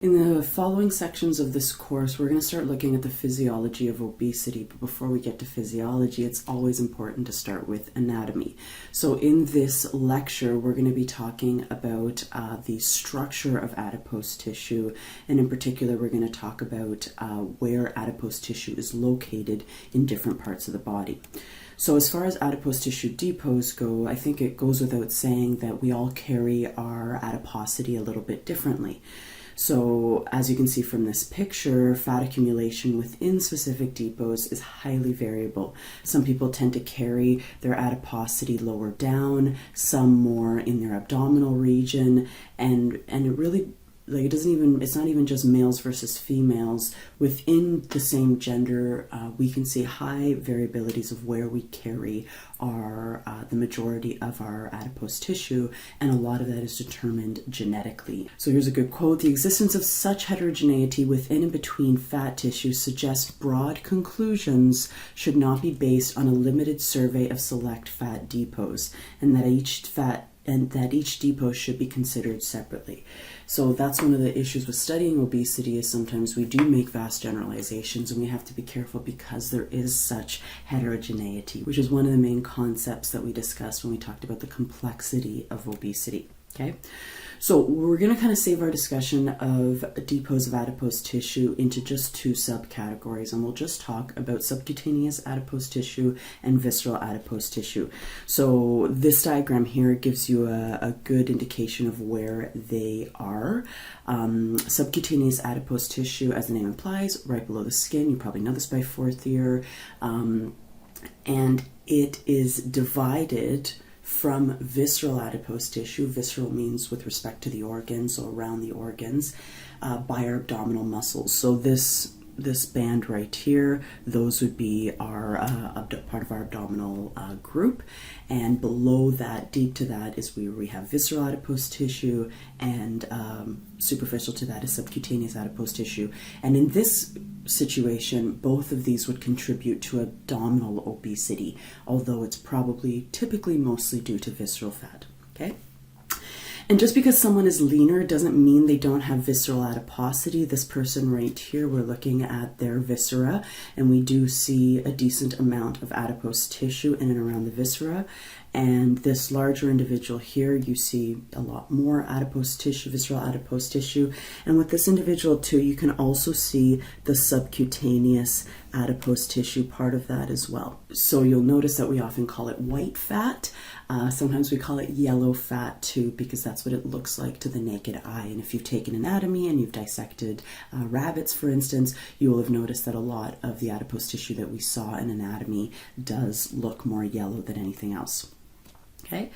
In the following sections of this course, we're going to start looking at the physiology of obesity. But before we get to physiology, it's always important to start with anatomy. So in this lecture, we're going to be talking about the structure of adipose tissue. And in particular, we're going to talk about where adipose tissue is located in different parts of the body. So as far as adipose tissue depots go, I think it goes without saying that we all carry our adiposity a little bit differently. So as you can see from this picture, fat accumulation within specific depots is highly variable. Some people tend to carry their adiposity lower down, some more in their abdominal region, and it really, like, it's not even just males versus females. Within the same gender, we can see high variabilities of where we carry the majority of our adipose tissue, and a lot of that is determined genetically. So here's a good quote: "The existence of such heterogeneity within and between fat tissue suggests broad conclusions should not be based on a limited survey of select fat depots, and that each depot should be considered separately." So that's one of the issues with studying obesity, is sometimes we do make vast generalizations, and we have to be careful because there is such heterogeneity, which is one of the main concepts that we discussed when we talked about the complexity of obesity. Okay, so we're going to kind of save our discussion of depots of adipose tissue into just two subcategories, and we'll just talk about subcutaneous adipose tissue and visceral adipose tissue. So this diagram here gives you a good indication of where they are. Subcutaneous adipose tissue, as the name implies, right below the skin. You probably know this by fourth year. And it is divided from visceral adipose tissue. Visceral means with respect to the organs, or around the organs, by our abdominal muscles. So this band right here, those would be our part of our abdominal group, and below that, deep to that, is where we have visceral adipose tissue, and superficial to that is subcutaneous adipose tissue. And in this situation, both of these would contribute to abdominal obesity, although it's probably typically mostly due to visceral fat. Okay? And just because someone is leaner doesn't mean they don't have visceral adiposity. This person right here, we're looking at their viscera, and we do see a decent amount of adipose tissue in and around the viscera. And this larger individual here, you see a lot more adipose tissue, visceral adipose tissue. And with this individual too, you can also see the subcutaneous adipose tissue part of that as well. So you'll notice that we often call it white fat. Sometimes we call it yellow fat too, because that's what it looks like to the naked eye. And if you've taken anatomy and you've dissected rabbits, for instance, you will have noticed that a lot of the adipose tissue that we saw in anatomy does look more yellow than anything else. Okay,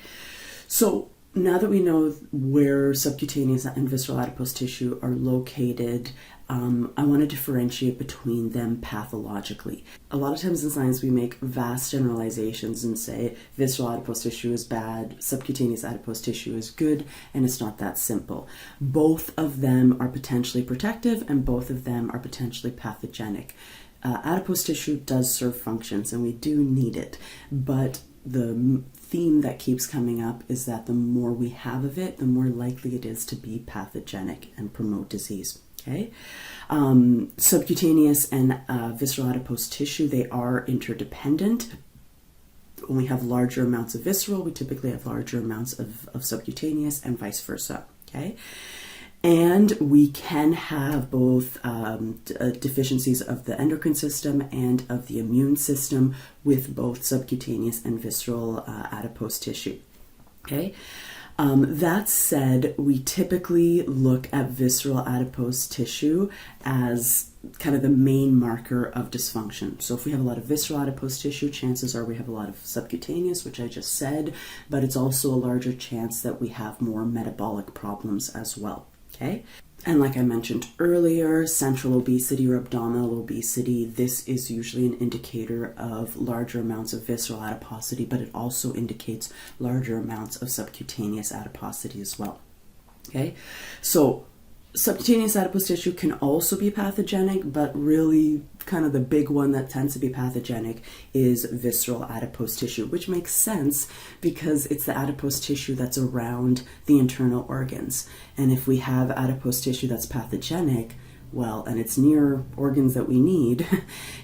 so now that we know where subcutaneous and visceral adipose tissue are located, I want to differentiate between them pathologically. A lot of times in science, we make vast generalizations and say visceral adipose tissue is bad, subcutaneous adipose tissue is good, and it's not that simple. Both of them are potentially protective, and both of them are potentially pathogenic. Adipose tissue does serve functions, and we do need it, but the theme that keeps coming up is that the more we have of it, the more likely it is to be pathogenic and promote disease. Okay, subcutaneous and visceral adipose tissue, they are interdependent. When we have larger amounts of visceral, we typically have larger amounts of subcutaneous, and vice versa. Okay. And we can have both deficiencies of the endocrine system and of the immune system with both subcutaneous and visceral adipose tissue. Okay. That said, we typically look at visceral adipose tissue as kind of the main marker of dysfunction. So if we have a lot of visceral adipose tissue, chances are we have a lot of subcutaneous, which I just said, but it's also a larger chance that we have more metabolic problems as well. Okay, and like I mentioned earlier, central obesity or abdominal obesity, this is usually an indicator of larger amounts of visceral adiposity, but it also indicates larger amounts of subcutaneous adiposity as well. Okay, so subcutaneous adipose tissue can also be pathogenic, but really kind of the big one that tends to be pathogenic is visceral adipose tissue, which makes sense because it's the adipose tissue that's around the internal organs. And if we have adipose tissue that's pathogenic, well, and it's near organs that we need,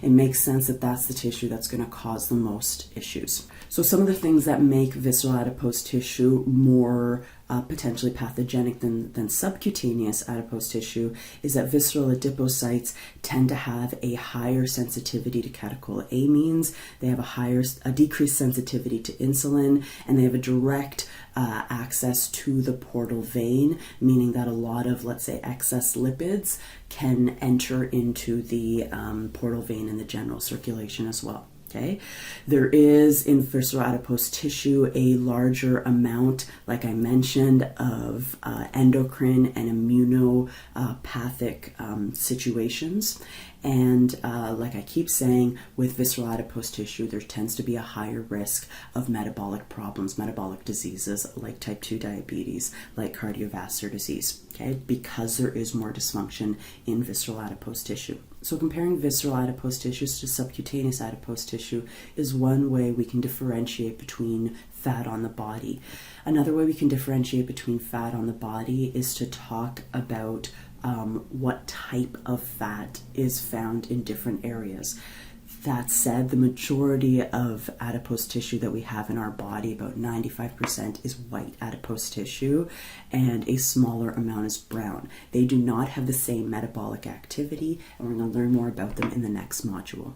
it makes sense that that's the tissue that's going to cause the most issues. So some of the things that make visceral adipose tissue more potentially pathogenic than subcutaneous adipose tissue is that visceral adipocytes tend to have a higher sensitivity to catecholamines. They have a decreased sensitivity to insulin, and they have a direct access to the portal vein, meaning that a lot of, let's say, excess lipids can enter into the portal vein in the general circulation as well. Okay, there is in visceral adipose tissue a larger amount, like I mentioned, of endocrine and immunopathic situations. And like I keep saying, with visceral adipose tissue, there tends to be a higher risk of metabolic problems, metabolic diseases like type 2 diabetes, like cardiovascular disease, okay, because there is more dysfunction in visceral adipose tissue. So comparing visceral adipose tissues to subcutaneous adipose tissue is one way we can differentiate between fat on the body. Another way we can differentiate between fat on the body is to talk about what type of fat is found in different areas. That said, the majority of adipose tissue that we have in our body, about 95%, is white adipose tissue, and a smaller amount is brown. They do not have the same metabolic activity, and we're going to learn more about them in the next module.